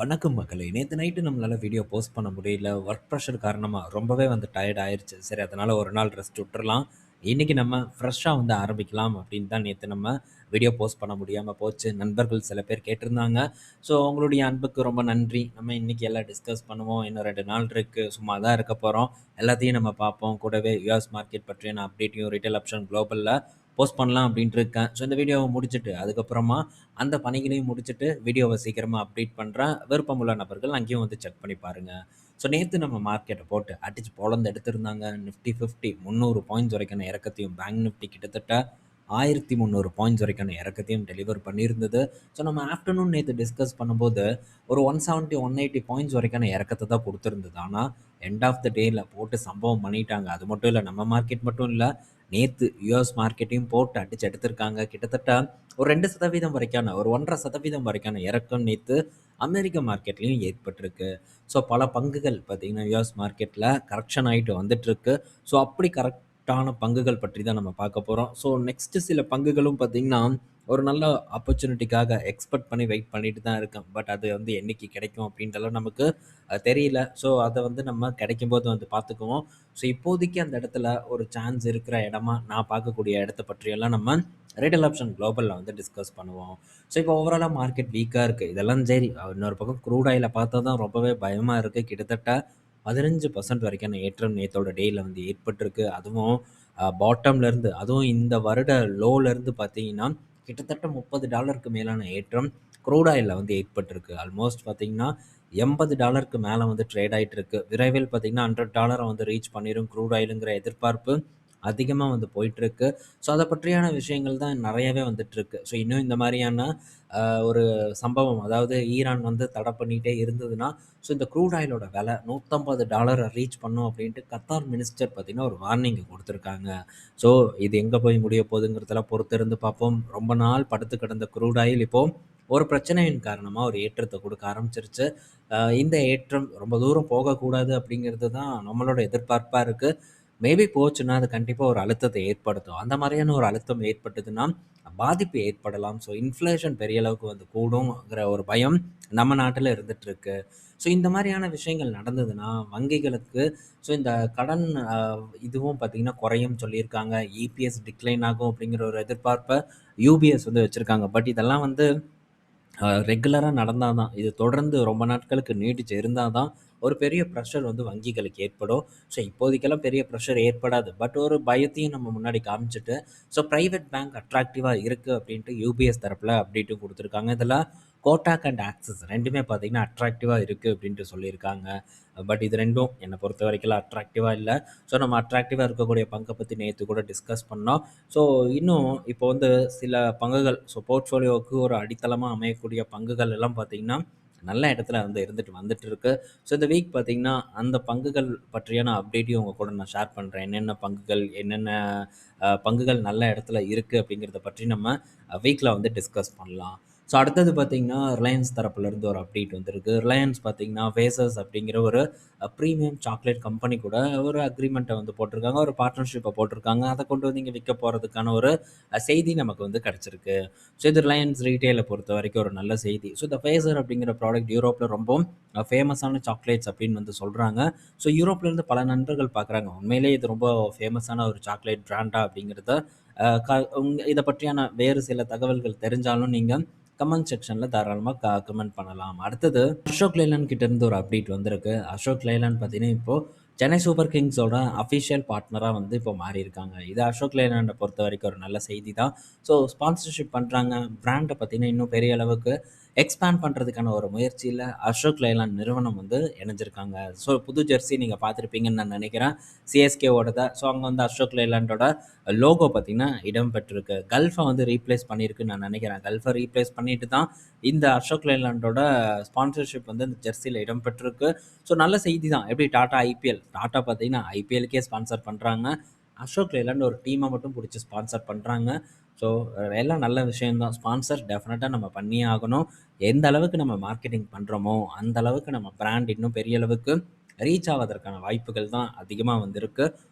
வணக்கம் மக்களே! நேத்து நைட்டு நம்மளால வீடியோ போஸ்ட் பண்ண முடியல. ஒர்க் ப்ரெஷர் காரணமா ரொம்பவே டயர்ட் ஆயிருச்சு. சரி அதனால ஒரு நாள் ரெஸ்ட் விட்டுறலாம். இன்னைக்கு நம்ம ஃப்ரெஷ்ஷா ஆரம்பிக்கலாம் அப்படின்னு தான் நேத்து நம்ம வீடியோ போஸ்ட் பண்ண முடியாம போச்சு. நண்பர்கள் சில பேர் கேட்டிருந்தாங்க. ஸோ உங்களுடைய அன்புக்கு ரொம்ப நன்றி. நம்ம இன்னைக்கு எல்லாம் டிஸ்கஸ் பண்ணுவோம். இன்னும் 2 நாள் இருக்கு. சும்மா தான் இருக்க போறோம். எல்லாத்தையும் நம்ம பார்ப்போம். கூடவே யுஎஸ் மார்க்கெட் பற்றியான அப்டேட்டையும் ரிட்டெயில் ஆப்ஷன் குளோபல்ல போஸ்ட் பண்ணலாம் அப்படின்ட்டு இருக்கேன். ஸோ இந்த வீடியோவ முடிச்சுட்டு, அதுக்கப்புறமா அந்த பணிகளையும் முடிச்சுட்டு வீடியோவ சீக்கிரமா அப்டேட் பண்றேன். விருப்பமுள்ள நபர்கள் அங்கேயும் செக் பண்ணி பாருங்க. ஸோ நேத்து நம்ம மார்க்கெட்ட போட்டு அடிச்சு பொளந்து எடுத்திருந்தாங்க. நிஃப்டி 50 300 பாயிண்ட்ஸ் வரைக்கான இறக்கத்தையும், பேங்க் நிஃப்டி கிட்டத்தட்ட 1300 பாயிண்ட்ஸ் வரைக்கான இறக்கத்தையும் டெலிவர் பண்ணியிருந்தது. ஸோ நம்ம ஆஃப்டர்நூன் நேத்து டிஸ்கஸ் பண்ணும்போது ஒரு 170, 180 பாயிண்ட்ஸ் வரைக்கான இறக்கத்த தான் குடுத்திருந்தது. ஆனா எண்ட் ஆஃப் த டேல போட்டு சம்பவம் பண்ணிட்டாங்க. அது மட்டும் இல்ல, நம்ம மார்க்கெட் மட்டும் இல்ல. நேத்து யுஎஸ் மார்க்கெட்டையும் போட்டு அடிச்சு எடுத்திருக்காங்க. கிட்டத்தட்ட ஒரு 2% வரைக்கான ஒரு 1.5% வரைக்கான இறக்கம் நேத்து அமெரிக்க மார்க்கெட்லயும் ஏற்பட்டிருக்கு. ஸோ பல பங்குகள் பார்த்தீங்கன்னா, யுஎஸ் மார்க்கெட்ல கரெக்ஷன் ஆயிட்டு வந்துட்டுருக்கு. ஸோ அப்படி கரெக்ட்டான பங்குகள் பற்றி தான் நம்ம பார்க்க போறோம். ஸோ நெக்ஸ்ட் சில பங்குகளும் பார்த்தீங்கன்னா, ஒரு நல்ல ஆப்பர்ச்சுனிட்டிக்காக எக்ஸ்பெக்ட் பண்ணி வெயிட் பண்ணிட்டு தான் இருக்கேன். பட் அது என்னைக்கு கிடைக்கும் அப்படின்றதெல்லாம் நமக்கு தெரியல. ஸோ அத நம்ம கிடைக்கும்போது பார்த்துக்குவோம். ஸோ இப்போதைக்கு அந்த இடத்துல ஒரு சான்ஸ் இருக்கிற இடமா நான் பார்க்கக்கூடிய இடத்த பற்றியெல்லாம் நம்ம ரிட்டெயில் ஆப்ஷன் குளோபல்ல டிஸ்கஸ் பண்ணுவோம். ஸோ இப்போ ஓவராலா மார்க்கெட் வீக்கா இருக்கு. இதெல்லாம் சரி. இன்னொரு பக்கம் க்ரூட் ஆயில பார்த்தா தான் ரொம்பவே பயமா இருக்கு. கிட்டத்தட்ட 15% வரைக்கான ஏற்றம் நேத்தோட டேல ஏற்பட்டிருக்கு. அதுவும் பாட்டம்ல இருந்து, அதுவும் இந்த வருட லோல இருந்து பார்த்தீங்கன்னா, கிட்டத்தட்ட $30க்கு மேலான ஏற்றம் க்ரூட் ஆயில்ல ஏற்பட்டிருக்கு. ஆல்மோஸ்ட் பார்த்தீங்கன்னா, $80க்கு மேல ட்ரேட் ஆயிட்டு இருக்கு. விரைவில் பார்த்தீங்கன்னா, $100 ரீச் பண்ணிரும் க்ரூட் ஆயிலுங்கிற எதிர்பார்ப்பு அதிகமா போயிட்டுருக்கு. ஸோ அத பற்றியான விஷயங்கள் தான் நெறையவே வந்துட்டுருக்கு. ஸோ இன்னும் இந்த மாரியான ஒரு சம்பவம், அதாவது ஈரான் தடை பண்ணிட்டே இருந்ததுன்னா, ஸோ இந்த க்ரூட் ஆயிலோட விலை $150 ரீச் பண்ணும் அப்படின்ட்டு கத்தார் மினிஸ்டர் பார்த்தீங்கன்னா, ஒரு வார்னிங் குடுத்துருக்காங்க. ஸோ இது எங்க போய் முடிய போகுதுங்கிறதெல்லாம் பொறுத்திருந்து பார்ப்போம். ரொம்ப நாள் படுத்து கிடந்த க்ரூட் ஆயில் இப்போ ஒரு பிரச்சனையின் காரணமா ஒரு ஏற்றத்த குடுக்க ஆரம்பிச்சிருச்சு. இந்த ஏற்றம் ரொம்ப தூரம் போகக்கூடாது அப்படிங்கிறது தான் நம்மளோட எதிர்பார்ப்பா இருக்கு. மேபி போச்சுன்னா, அது கண்டிப்பா ஒரு அழுத்தத்தை ஏற்படுத்தும். அந்த மாரியான ஒரு அழுத்தம் ஏற்பட்டதுன்னா, பாதிப்பு ஏற்படலாம். ஸோ இன்ஃப்ளேஷன் பெரிய அளவுக்கு கூடுங்கிற ஒரு பயம் நம்ம நாட்டுல இருந்துட்டு இருக்கு. ஸோ இந்த மாரியான விஷயங்கள் நடந்ததுன்னா, வங்கிகளுக்கு இந்த கடன் இதுவும் பார்த்தீங்கன்னா குறையும்னு சொல்லியிருக்காங்க. இபிஎஸ் டிக்ளைன் ஆகும் அப்படிங்கிற ஒரு எதிர்பார்ப்ப யூபிஎஸ் வச்சிருக்காங்க. பட் இதெல்லாம் ரெகுலரா நடந்தா தான். இது தொடர்ந்து ரொம்ப நாட்களுக்கு நீடிச்சு இருந்தா தான், ஒரு பெரிய ப்ரெஷர் வங்கிகளுக்கு ஏற்படும். ஸோ இப்போதைக்கெல்லாம் பெரிய ப்ரெஷர் ஏற்படாது. பட் ஒரு பயத்தையும் நம்ம முன்னாடி காமிச்சுட்டு, ஸோ பிரைவேட் பேங்க் அட்ராக்டிவா இருக்கு அப்படின்ட்டு யூபிஎஸ் தரப்புல அப்டேட்டும் குடுத்துருக்காங்க. இதுல கோட்டாக் அண்ட் ஆக்சிஸ் 2மே பார்த்தீங்கன்னா அட்ராக்டிவா இருக்கு அப்படின்ட்டு சொல்லியிருக்காங்க. பட் இது 2ம் என்ன பொறுத்தவரைக்கும் அட்ராக்டிவா இல்ல. ஸோ நம்ம அட்ராக்டிவா இருக்கக்கூடிய பங்க பத்தி நேத்து கூட டிஸ்கஸ் பண்ணோம். ஸோ இன்னும் இப்போ சில பங்குகள், ஸோ போர்ட்ஃபோலியோவுக்கு ஒரு அடித்தளமா அமையக்கூடிய பங்குகள் எல்லாம் பார்த்தீங்கன்னா, நல்ல இடத்துல இருந்துட்டு வந்துட்டு இருக்கு. ஸோ இந்த வீக் பார்த்தீங்கன்னா, அந்த பங்குகள் பற்றியான அப்டேட்டையும் உங்க கூட நான் ஷேர் பண்றேன். என்னென்ன பங்குகள், என்னென்ன பங்குகள் நல்ல இடத்துல இருக்கு அப்படிங்கிறத பற்றி நம்ம வீக்ல டிஸ்கஸ் பண்ணலாம். ஸோ அடுத்தது பார்த்தீங்கன்னா, ரிலையன்ஸ் தரப்புலேருந்து ஒரு அப்டேட் வந்திருக்கு. ரிலையன்ஸ் பார்த்தீங்கன்னா, வேசஸ் அப்படிங்கிற ஒரு ப்ரீமியம் சாக்லேட் கம்பெனி கூட ஒரு அக்ரீமெண்ட்ட போட்டிருக்காங்க. ஒரு பார்ட்னர்ஷிப்ப போட்டிருக்காங்க. அத கொண்டு இங்க விக்க போறதுக்கான ஒரு செய்தி நமக்கு கிடைச்சிருக்கு. ஸோ இது ரிலையன்ஸ் ரீட்டெயில பொறுத்தவரைக்கும் ஒரு நல்ல செய்தி. ஸோ இந்த ஃபேசர் அப்படிங்கிற ப்ராடக்ட் யூரோப்ல ரொம்பவும் ஃபேமஸான சாக்லேட்ஸ் அப்படின்னு சொல்றாங்க. ஸோ யூரோப்லேருந்து பல நண்பர்கள் பார்க்குறாங்க. உண்மையிலேயே இது ரொம்ப ஃபேமஸான ஒரு சாக்லேட் பிராண்டா அப்படிங்கிறத அ க இத பற்றியான வேறு சில தகவல்கள் தெரிஞ்சாலும் நீங்க கமெண்ட் செக்ஷன்ல தாராளமா கமெண்ட் பண்ணலாம். அடுத்தது அசோக் லேலண்ட் கிட்ட இருந்து ஒரு அப்டேட் வந்திருக்கு. அசோக் லேலண்ட் பார்த்தீங்கன்னா, இப்போ சென்னை சூப்பர் கிங்ஸோட அஃபிஷியல் பார்ட்னரா இப்போ மாறியிருக்காங்க. இது அசோக் லேலண்ட பொறுத்தவரைக்கும் ஒரு நல்ல செய்தி தான். ஸோ ஸ்பான்சர்ஷிப் பண்றாங்க. பிராண்ட பார்த்தீங்கன்னா, இன்னும் பெரிய அளவுக்கு எக்ஸ்பேண்ட் பண்றதுக்கான ஒரு முயற்சியில அசோக் லேலண்ட் நிறுவனம் இணைஞ்சிருக்காங்க. ஸோ புது ஜெர்சி நீங்க பார்த்திருப்பீங்கன்னு நான் நினைக்கிறேன். சிஎஸ்கேவோடத. ஸோ அங்க அசோக் லேலண்டோட லோகோ பார்த்தீங்கன்னா, இடம் பெற்றிருக்கு. கல்ஃப ரீப்ளேஸ் பண்ணியிருக்குன்னு நான் நினைக்கிறேன். கல்ஃப ரீப்ளேஸ் பண்ணிட்டு தான் இந்த அசோக் லேலண்டோட ஸ்பான்சர்ஷிப் இந்த ஜெர்சியில இடம் பெற்றிருக்கு. ஸோ நல்ல செய்தி தான். எப்படி டாடா ஐபிஎல். டாடா பார்த்தீங்கன்னா, ஐபிஎல்லுக்கே ஸ்பான்சர் பண்றாங்க. அசோக் லேலண்ட் ஒரு டீம மட்டும் புடிச்சு ஸ்பான்சர் பண்றாங்க. ஸோ எல்லாம் நல்ல விஷயம் தான். ஸ்பான்சர் டெஃபினட்டா நம்ம பண்ணியே ஆகணும். எந்த அளவுக்கு நம்ம மார்க்கெட்டிங் பண்றோமோ, அந்த அளவுக்கு நம்ம பிராண்ட் இன்னும் பெரிய அளவுக்கு ரீச் ஆவதற்கான வாய்ப்புகள் தான் அதிகமா இருக்கு.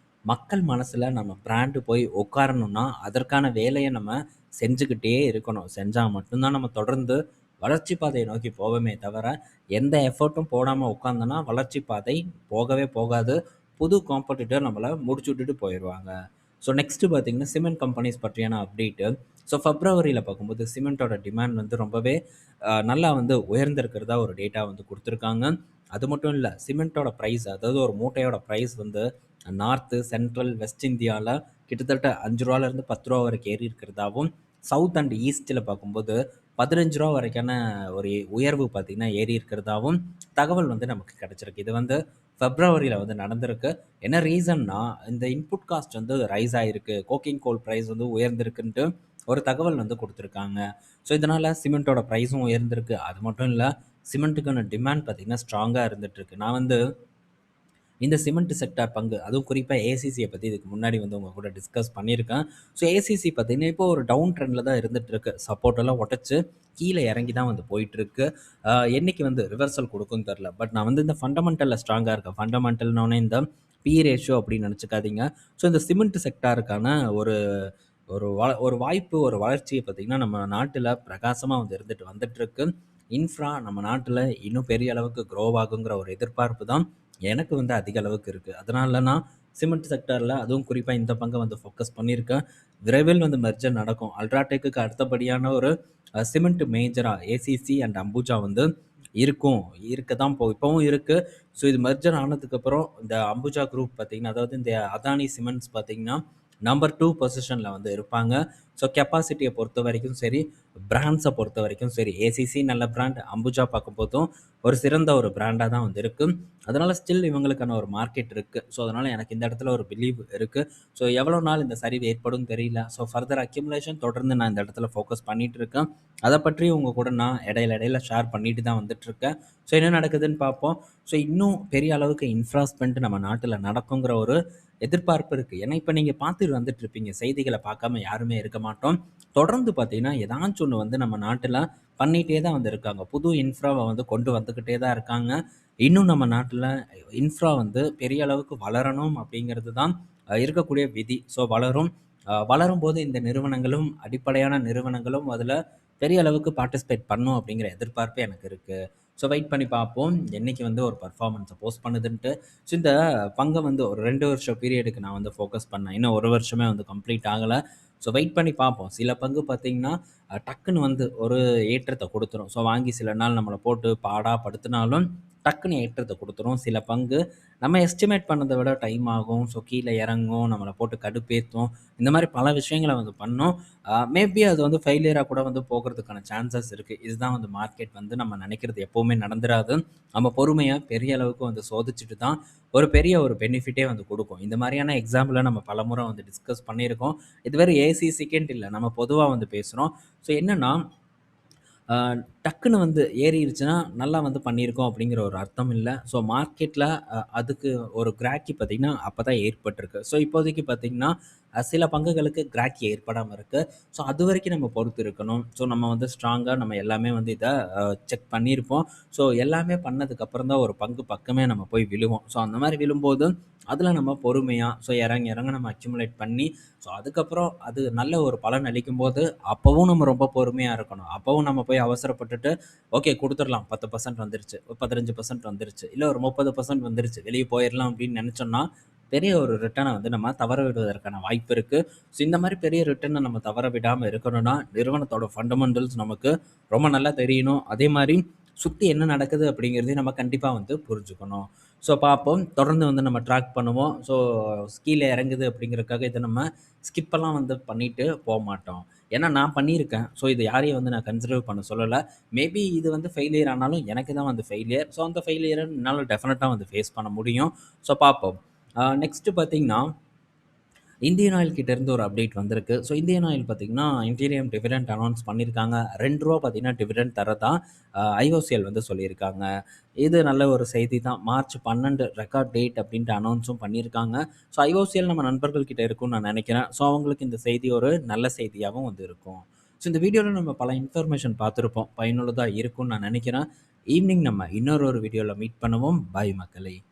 மக்கள் மனசுல நம்ம பிராண்ட் போய் உட்காரணும்னா, அதற்கான வேலைய நம்ம செஞ்சுக்கிட்டே இருக்கணும். செஞ்சா மட்டும் தான் நம்ம தொடர்ந்து வளர்ச்சி பாதையை நோக்கி போவோமே தவிர, எந்த எஃபோர்ட்டும் போடாம உட்காந்தோம்னா, வளர்ச்சி பாதை போகவே போகாது. புது காம்படிட்டர் நம்மள முடிச்சு விட்டுட்டு போயிருவாங்க. ஸோ நெக்ஸ்ட்டு பார்த்தீங்கன்னா, சிமெண்ட் கம்பெனிஸ் பற்றியான அப்டேட்டு. ஸோ பிப்ரவரியில பார்க்கும்போது சிமெண்ட்டோட டிமாண்ட் வந்து ரொம்பவே நல்லா வந்து உயர்ந்திருக்கிறதா ஒரு டேட்டா வந்து குடுத்துருக்காங்க. அது மட்டும் இல்ல, சிமெண்ட்டோட பிரைஸ், அதாவது ஒரு மூட்டையோட பிரைஸ் வந்து நார்த்து, சென்ட்ரல், வெஸ்ட் இந்தியால கிட்டத்தட்ட ரூ. 5லேருந்து ரூ. 10 வரைக்கும் ஏறி இருக்கிறதாவும், சவுத் அண்ட் ஈஸ்ட்ல பார்க்கும்போது ரூ. 15 வரைக்கான ஒரு உயர்வு பார்த்தீங்கன்னா ஏறி இருக்கிறதாவும் தகவல் வந்து நமக்கு கிடைச்சிருக்கு. இது வந்து பிப்ரவரியில வந்து நடந்திருக்கு. என்ன ரீசன்னா, இந்த இன்புட் காஸ்ட் வந்து ரைஸ் ஆயிருக்கு. கோக்கிங் கோல் பிரைஸ் வந்து உயர்ந்திருக்குன்ட்டு ஒரு தகவல் வந்து குடுத்துருக்காங்க. ஸோ இதனால சிமெண்ட்டோட பிரைஸும் உயர்ந்திருக்கு. அது மட்டும் இல்ல, சிமெண்ட்டுக்கான டிமாண்ட் பார்த்தீங்கன்னா ஸ்ட்ராங்கா இருந்துட்டுருக்கு. நான் வந்து இந்த சிமெண்ட் செக்டார் பங்கு, அதுவும் குறிப்பா ஏசிசிய பத்தி இதுக்கு முன்னாடி வந்து உங்க கூட டிஸ்கஸ் பண்ணியிருக்கேன். ஸோ ஏசிசி பார்த்தீங்கன்னா, இப்போ ஒரு டவுன் ட்ரெண்ட்ல தான் இருந்துட்டுருக்கு. சப்போர்ட் எல்லாம் உடைச்சு கீழ இறங்கி தான் வந்து போயிட்டுருக்கு. என்னைக்கு வந்து ரிவர்சல் குடுக்கும்னு தெரியல. பட் நான் வந்து இந்த ஃபண்டமெண்டல்ல ஸ்ட்ராங்கா இருக்கேன். ஃபண்டமெண்டல்னோனே இந்த பி ரேஷியோ அப்படின்னு நினச்சுக்காதீங்க. ஸோ இந்த சிமெண்ட் செக்டாருக்கான ஒரு ஒரு வாய்ப்பு, ஒரு வளர்ச்சிய பார்த்தீங்கன்னா, நம்ம நாட்டுல பிரகாசமா வந்து இருந்துட்டு வந்துட்டுருக்கு. இன்ஃப்ரா நம்ம நாட்டுல இன்னும் பெரிய அளவுக்கு க்ரோ ஆகுங்கிற ஒரு எதிர்பார்ப்பு தான் எனக்கு வந்து அதிக அளவுக்கு இருக்கு. அதனால நான் சிமெண்ட் செக்டார்ல அதுவும் குறிப்பா இந்த பங்க வந்து ஃபோக்கஸ் பண்ணியிருக்கேன். விரைவில் வந்து மெர்ஜர் நடக்கும். அல்ட்ராடெக்குக்கு அடுத்தபடியான ஒரு சிமெண்ட் மேஜரா ஏசிசி அண்ட் அம்புஜா வந்து இருக்கும். இருக்க தான் இப்பவும் இருக்கு. ஸோ இது மெர்ஜர் ஆனதுக்கப்புறம் இந்த அம்புஜா குரூப் பார்த்தீங்கன்னா, அதாவது இந்த அதானி சிமெண்ட்ஸ் பார்த்தீங்கன்னா, நம்பர் 2 பொசிஷன்ல வந்து இருப்பாங்க. ஸோ கெப்பாசிட்டிய பொறுத்தவரைக்கும் சரி, பிராண்ட்ஸ பொறுத்தவரைக்கும் சரி, ஏசிசி நல்ல பிராண்ட், அம்புஜா பார்க்கும்போதும் ஒரு சிறந்த ஒரு பிராண்டா தான் வந்து இருக்கு. அதனால ஸ்டில் இவங்களுக்கான ஒரு மார்க்கெட் இருக்கு. ஸோ அதனால எனக்கு இந்த இடத்துல ஒரு பிலீவ் இருக்கு. ஸோ எவ்வளோ நாள் இந்த சரிவு ஏற்படும்னு தெரியல. ஸோ ஃபர்தர் அக்யூமுலேஷன் தொடர்ந்து நான் இந்த இடத்துல ஃபோக்கஸ் பண்ணிட்டு இருக்கேன். அத பற்றி உங்க கூட நான் இடையில ஷேர் பண்ணிட்டு தான் வந்துட்டுருக்கேன். ஸோ என்ன நடக்குதுன்னு பார்ப்போம். ஸோ இன்னும் பெரிய அளவுக்கு இன்ஃப்ராஸ்மென்ட் நம்ம நாட்டுல நடக்குங்கிற ஒரு எதிர்பார்ப்பு இருக்கு. ஏன்னா, இப்ப நீங்க பார்த்துட்டு வந்துட்டுருப்பீங்க. செய்திகள பார்க்காம யாருமே இருக்க மாட்டோம். தொடர்ந்து பார்த்தீங்கன்னா, ஏதாச்சும் ஒண்ணு வந்து நம்ம நாட்டுல பண்ணிட்டே தான் வந்து இருக்காங்க. புது இன்ஃப்ராவ வந்து கொண்டு வந்துகிட்டே தான் இருக்காங்க. இன்னும் நம்ம நாட்டுல இன்ஃப்ரா வந்து பெரிய அளவுக்கு வளரணும் அப்படிங்கிறது தான் இருக்கக்கூடிய விதி. ஸோ வளரும். வளரும்போது இந்த நிறுவனங்களும், அடிப்படையான நிறுவனங்களும் அதுல பெரிய அளவுக்கு பார்ட்டிசிபேட் பண்ணும் அப்படிங்கிற எதிர்பார்ப்பு எனக்கு இருக்கு. ஸோ வெயிட் பண்ணி பார்ப்போம். என்னைக்கு வந்து ஒரு பெர்ஃபார்மன்ஸ போஸ்ட் பண்ணுதுன்ட்டு. ஸோ இந்த பங்க வந்து ஒரு 2 வருஷ பீரியடுக்கு நான் வந்து ஃபோக்கஸ் பண்ணேன். இன்னும் 1 வருஷமே வந்து கம்ப்ளீட் ஆகல. ஸோ வெயிட் பண்ணி பார்ப்போம். சில பங்கு பார்த்தீங்கன்னா, டக்குன்னு வந்து ஒரு ஏற்றத்த குடுத்துரும். ஸோ வாங்கி சில நாள் நம்மள போட்டு பாடா படுத்துனாலும், டக்குன்னு ஏற்றத்த குடுத்துரும். சில பங்கு நம்ம எஸ்டிமேட் பண்ணத விட டைம் ஆகும். ஸோ கீழ இறங்கும், நம்மள போட்டு கடுப்பேத்தும். இந்த மாரி பல விஷயங்கள வந்து பண்ணும். மேபி அது வந்து ஃபெயிலியரா கூட வந்து போகறதுக்கான சான்சஸ் இருக்கு. இதுதான் வந்து மார்க்கெட் வந்து நம்ம நெனைக்கிறது எப்பவுமே நடந்துராது. நம்ம பொறுமையா பெரிய அளவுக்கு வந்து சோதிச்சுட்டு தான் ஒரு பெரிய ஒரு பெனிஃபிட்டே வந்து குடுக்கும். இந்த மாரியான எக்ஸாம்பிள நம்ம பலமுறை வந்து டிஸ்கஸ் பண்ணியிருக்கோம். இது வெறும் ஏசிசிக்குன்ட்டு இல்ல. நம்ம பொதுவா வந்து பேசுறோம். ஸோ என்னன்னா, அ டக்குன்னு வந்து ஏறிருச்சுன்னா, நல்லா வந்து பண்ணியிருக்கோம் அப்படிங்கிற ஒரு அர்த்தம் இல்ல. ஸோ மார்க்கெட்ல அதுக்கு ஒரு கிராக்கி பார்த்தீங்கன்னா, அப்பதான் ஏற்பட்டிருக்கு. ஸோ இப்போதைக்கு பார்த்தீங்கன்னா, சில பங்குகளுக்கு கிராக்கி ஏற்படாம இருக்கு. ஸோ அதுவரைக்கும் நம்ம பொறுத்து இருக்கணும். ஸோ நம்ம வந்து ஸ்ட்ராங்கா நம்ம எல்லாமே வந்து இத செக் பண்ணியிருப்போம். ஸோ எல்லாமே பண்ணதுக்கப்புறம் தான் ஒரு பங்கு பக்கமே நம்ம போய் விழுவோம். ஸோ அந்த மாரி விழும்போது, அதில நம்ம பொறுமையா இறங்க இறங்க நம்ம அக்யூமுலேட் பண்ணி, ஸோ அதுக்கப்புறம் அது நல்ல ஒரு பலன் அளிக்கும்போது, அப்பவும் நம்ம ரொம்ப பொறுமையா இருக்கணும். அப்பவும் நம்ம போய் அவசரப்பட்டுட்டு, ஓகே குடுத்துறலாம் 10% வந்துருச்சு, ஒரு 15% வந்துருச்சு, இல்ல ஒரு 30% வந்துருச்சு, வெளிய போயிரலாம் அப்படின்னு நெனச்சோம்னா, பெரிய ஒரு ரிட்டர்ன வந்து நம்ம தவற விடுவதற்கான வாய்ப்பு இருக்கு. ஸோ இந்த மாரி பெரிய ரிட்டர்ன நம்ம தவற விடாம இருக்கணும்னா, நிறுவனத்தோட ஃபண்டமெண்டல்ஸ் நமக்கு ரொம்ப நல்லா தெரியணும். அதே மாரி சுத்தி என்ன நடக்குது அப்படிங்கிறதையும் நம்ம கண்டிப்பா வந்து புரிஞ்சுக்கணும். ஸோ பார்ப்போம். தொடர்ந்து வந்து நம்ம ட்ராக் பண்ணுவோம். ஸோ கீழ இறங்குது அப்படிங்கிறதுக்காக இத நம்ம ஸ்கிப்பெல்லாம் வந்து பண்ணிட்டு போமாட்டோம். ஏன்னா நான் பண்ணியிருக்கேன். ஸோ இத யாரையும் வந்து நான் கன்சிடர் பண்ண சொல்லல. மேபி இது வந்து ஃபெயிலியர் ஆனாலும் எனக்கு தான் வந்து ஃபெயிலியர். ஸோ அந்த ஃபெயிலியர என்னால டெஃபினட்டா வந்து ஃபேஸ் பண்ண முடியும். ஸோ பார்ப்போம். நெக்ஸ்ட் பார்த்தீங்கன்னா, இந்தியன் ஆயில் கிட்ட இருந்து ஒரு அப்டேட் வந்திருக்கு. ஸோ இந்தியன் ஆயில் பார்த்தீங்கன்னா, இன்டீரியம் டிவிடெண்ட் அனௌன்ஸ் பண்ணியிருக்காங்க. ரூ. 2 பார்த்தீங்கன்னா டிவிடெண்ட் தர்றதா ஐஓசிஎல் வந்து சொல்லியிருக்காங்க. இது நல்ல ஒரு செய்தி தான். மார்ச் 12 ரெக்கார்ட் டேட் அப்படின்ட்டு அனௌன்ஸும் பண்ணியிருக்காங்க. ஸோ ஐஓசிஎல் நம்ம நண்பர்கள் கிட்ட இருக்கும்னு நான் நெனைக்கிறேன். ஸோ அவங்களுக்கு இந்த செய்தி ஒரு நல்ல செய்தியாவும் வந்து இருக்கும். ஸோ இந்த வீடியோல நம்ம பல இன்ஃபர்மேஷன் பார்த்துருப்போம். பயனுள்ளதா இருக்கும்னு நான் நெனைக்கிறேன். ஈவினிங் நம்ம இன்னொரு வீடியோல மீட் பண்ணுவோம். பாய் மக்களே!